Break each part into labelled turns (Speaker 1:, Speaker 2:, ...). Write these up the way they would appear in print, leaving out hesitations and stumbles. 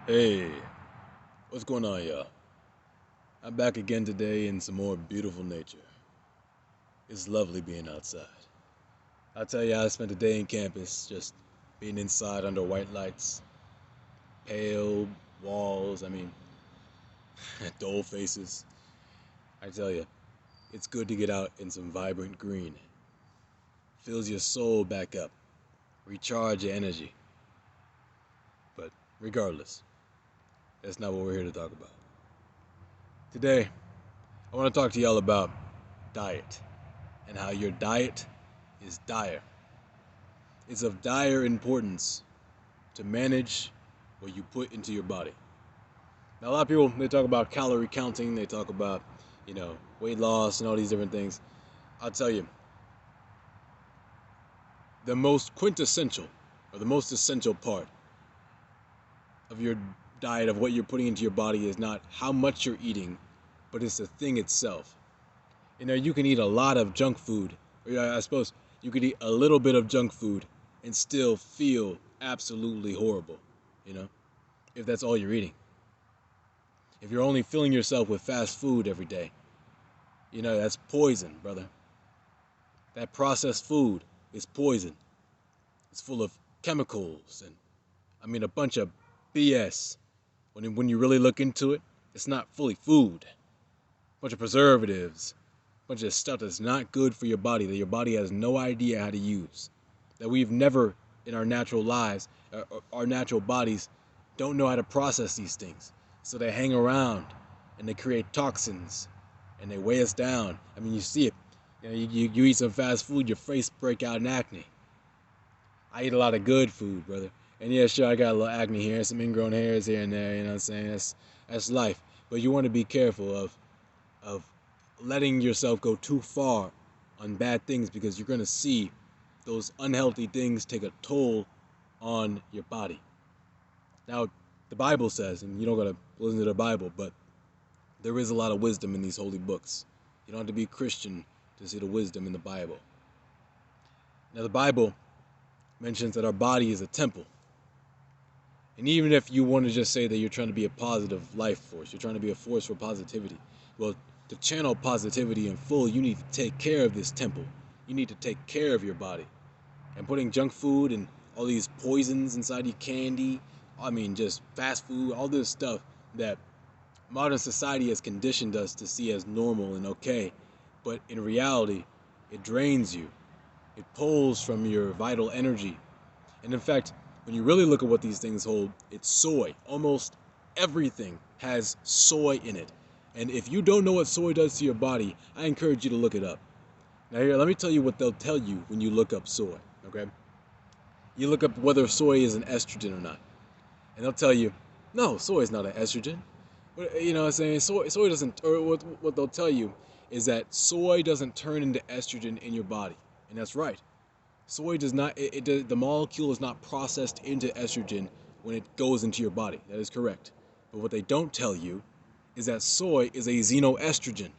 Speaker 1: Hey, what's going on, y'all? I'm back again today in some more beautiful nature. It's lovely being outside. I'll tell you, I spent a day in campus just being inside under white lights, pale walls, dull faces. I tell you, it's good to get out in some vibrant green. Fills your soul back up, recharge your energy. But regardless, that's not what we're here to talk about. Today, I want to talk to y'all about diet and how your diet is dire. It's of dire importance to manage what you put into your body. Now, a lot of people, they talk about calorie counting, they talk about, weight loss and all these different things. I'll tell you, the most quintessential or the most essential part of your diet, of what you're putting into your body, is not how much you're eating, but it's the thing itself. You can eat a lot of junk food, or I suppose you could eat a little bit of junk food and still feel absolutely horrible, you know, if that's all you're eating. If you're only filling yourself with fast food every day, that's poison, brother. That processed food is poison. It's full of chemicals and, a bunch of BS. When you really look into it, it's not fully food. A bunch of preservatives, a bunch of stuff that's not good for your body, that your body has no idea how to use. That we've never, in our natural lives, our natural bodies, don't know how to process these things. So they hang around and they create toxins and they weigh us down. You see it. You eat some fast food, your face break out in acne. I eat a lot of good food, brother. And yeah, sure, I got a little acne here, some ingrown hairs here and there, you know what I'm saying? That's life. But you want to be careful of letting yourself go too far on bad things, because you're going to see those unhealthy things take a toll on your body. Now, the Bible says, and you don't got to listen to the Bible, but there is a lot of wisdom in these holy books. You don't have to be a Christian to see the wisdom in the Bible. Now, the Bible mentions that our body is a temple. And even if you want to just say that you're trying to be a positive life force, you're trying to be a force for positivity, well, to channel positivity in full, you need to take care of this temple. You need to take care of your body. And putting junk food and all these poisons inside your candy, just fast food, all this stuff that modern society has conditioned us to see as normal and okay, but in reality, it drains you. It pulls from your vital energy. And in fact, when you really look at what these things hold, it's soy. Almost everything has soy in it. And if you don't know what soy does to your body, I encourage you to look it up. Now here, let me tell you what they'll tell you when you look up soy, okay? You look up whether soy is an estrogen or not. And they'll tell you, no, soy is not an estrogen. But, you know what I'm saying? Soy doesn't, or what they'll tell you is that soy doesn't turn into estrogen in your body. And that's right. Soy does not, the molecule is not processed into estrogen when it goes into your body. That is correct. But what they don't tell you is that soy is a xenoestrogen.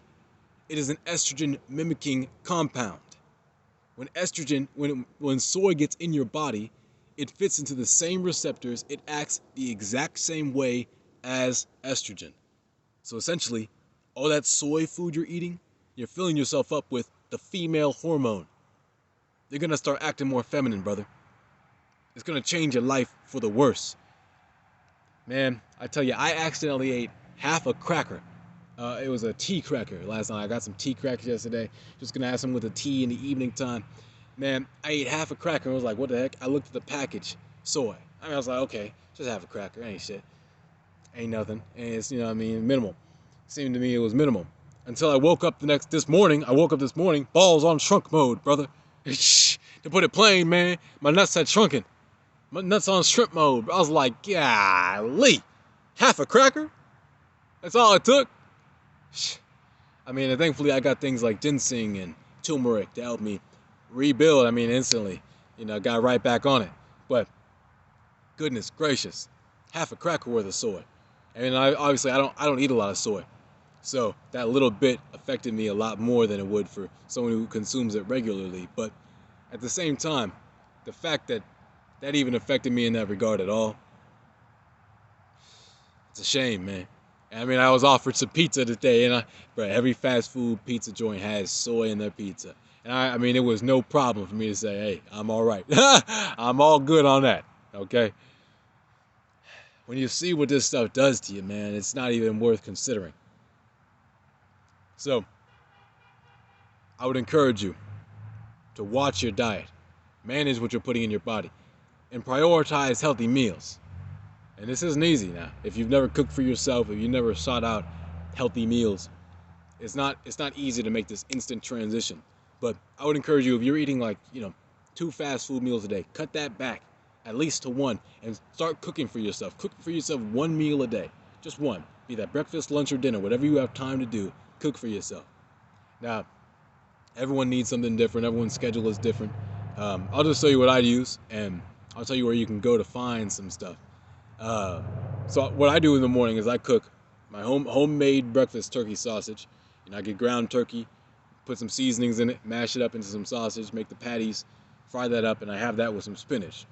Speaker 1: It is an estrogen mimicking compound. When soy gets in your body, it fits into the same receptors. It acts the exact same way as estrogen. So essentially, all that soy food you're eating, you're filling yourself up with the female hormone. You're gonna start acting more feminine, brother. It's gonna change your life for the worse. Man, I tell you, I accidentally ate half a cracker. It was a tea cracker last night. I got some tea crackers yesterday. Just gonna have some with the tea in the evening time. Man, I ate half a cracker and was like, what the heck? I looked at the package, soy. I was like, okay, just half a cracker, ain't shit. Ain't nothing. And it's, minimal. Seemed to me it was minimal. Until I woke up this morning, balls on shrunk mode, brother. To put it plain, man, my nuts had shrunken. My nuts on shrimp mode. I was like, golly, half a cracker? That's all it took? And thankfully I got things like ginseng and turmeric to help me rebuild. Instantly, got right back on it. But goodness gracious, half a cracker worth of soy. Obviously I don't eat a lot of soy. So that little bit affected me a lot more than it would for someone who consumes it regularly. But at the same time, the fact that even affected me in that regard at all, It's a shame, man. I mean, I was offered some pizza today, and bro, every fast food pizza joint has soy in their pizza. And I mean, it was no problem for me to say, hey, I'm all right. I'm all good on that, okay? When you see what this stuff does to you, man, it's not even worth considering. So, I would encourage you to watch your diet, manage what you're putting in your body, and prioritize healthy meals. And this isn't easy now. If you've never cooked for yourself, if you never sought out healthy meals, it's not easy to make this instant transition. But I would encourage you, if you're eating like, 2 fast food meals a day, cut that back at least to one and start cooking for yourself. Cook for yourself one meal a day. Just one. Be that breakfast, lunch, or dinner, whatever you have time to do, cook for yourself. Now, everyone needs something different. Everyone's schedule is different. I'll just tell you what I use, and I'll tell you where you can go to find some stuff. So what I do in the morning is I cook my homemade breakfast turkey sausage. I get ground turkey, put some seasonings in it, mash it up into some sausage, make the patties, fry that up, and I have that with some spinach.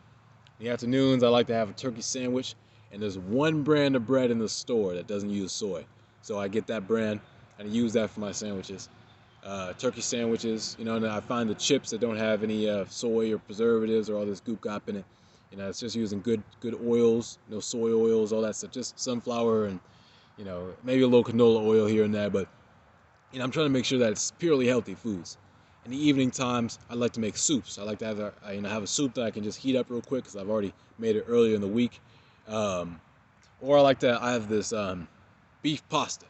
Speaker 1: In the afternoons, I like to have a turkey sandwich, and there's one brand of bread in the store that doesn't use soy. So I get that brand, and I use that for my sandwiches. Turkey sandwiches, and I find the chips that don't have any soy or preservatives or all this goop gop in it. It's just using good oils, no soy oils, all that stuff, just sunflower and, maybe a little canola oil here and there, but I'm trying to make sure that it's purely healthy foods. In the evening times, I like to make soups. I like to have a soup that I can just heat up real quick because I've already made it earlier in the week. Or I have this beef pasta.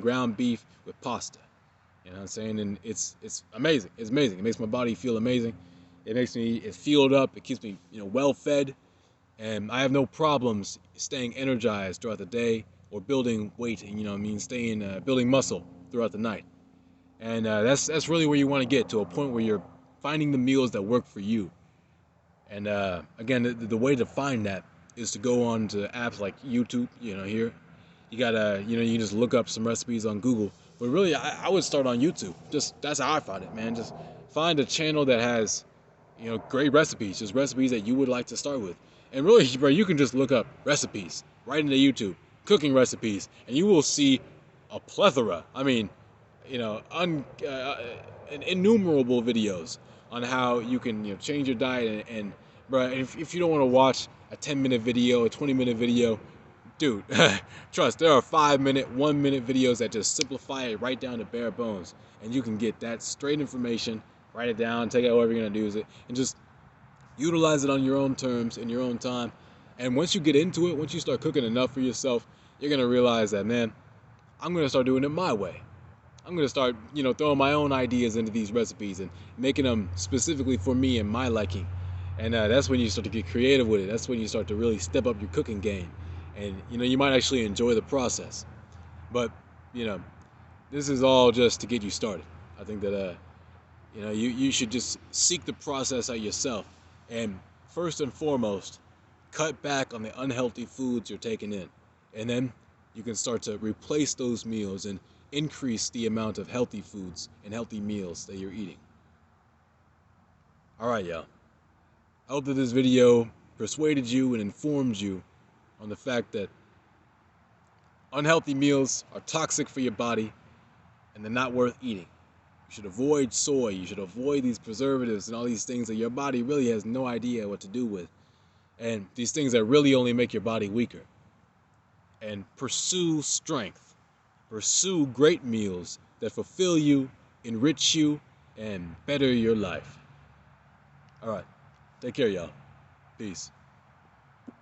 Speaker 1: Ground beef with pasta. And it's amazing. It's amazing. It makes my body feel amazing. It makes me fueled up. It keeps me well fed, and I have no problems staying energized throughout the day or building weight. And staying building muscle throughout the night. And that's really where you want to get to, a point where you're finding the meals that work for you. And again, the way to find that is to go on to apps like YouTube. Here you gotta you can just look up some recipes on Google. But really, I would start on YouTube. Just that's how I find it, man. Just find a channel that has great recipes, just recipes that you would like to start with. And really, bro, you can just look up recipes right into YouTube, cooking recipes, and you will see a plethora. I mean, innumerable videos on how you can change your diet. And bro, if you don't want to watch a 10-minute video, a 20-minute video, dude, trust, there are 5-minute, 1-minute videos that just simplify it right down to bare bones, and you can get that straight information, write it down, take out whatever you're gonna do with it, and just utilize it on your own terms in your own time. And once you get into it, once you start cooking enough for yourself, you're gonna realize that, man, I'm gonna start doing it my way. I'm gonna start, throwing my own ideas into these recipes and making them specifically for me and my liking. And that's when you start to get creative with it. That's when you start to really step up your cooking game. And you might actually enjoy the process. But this is all just to get you started. I think that you should just seek the process out yourself, and first and foremost, cut back on the unhealthy foods you're taking in, and then you can start to replace those meals and increase the amount of healthy foods and healthy meals that you're eating. All right, y'all. I hope that this video persuaded you and informed you on the fact that unhealthy meals are toxic for your body and they're not worth eating. You should avoid soy. You should avoid these preservatives and all these things that your body really has no idea what to do with. And these things that really only make your body weaker. And pursue strength. Pursue great meals that fulfill you, enrich you, and better your life. All right. Take care, y'all. Peace.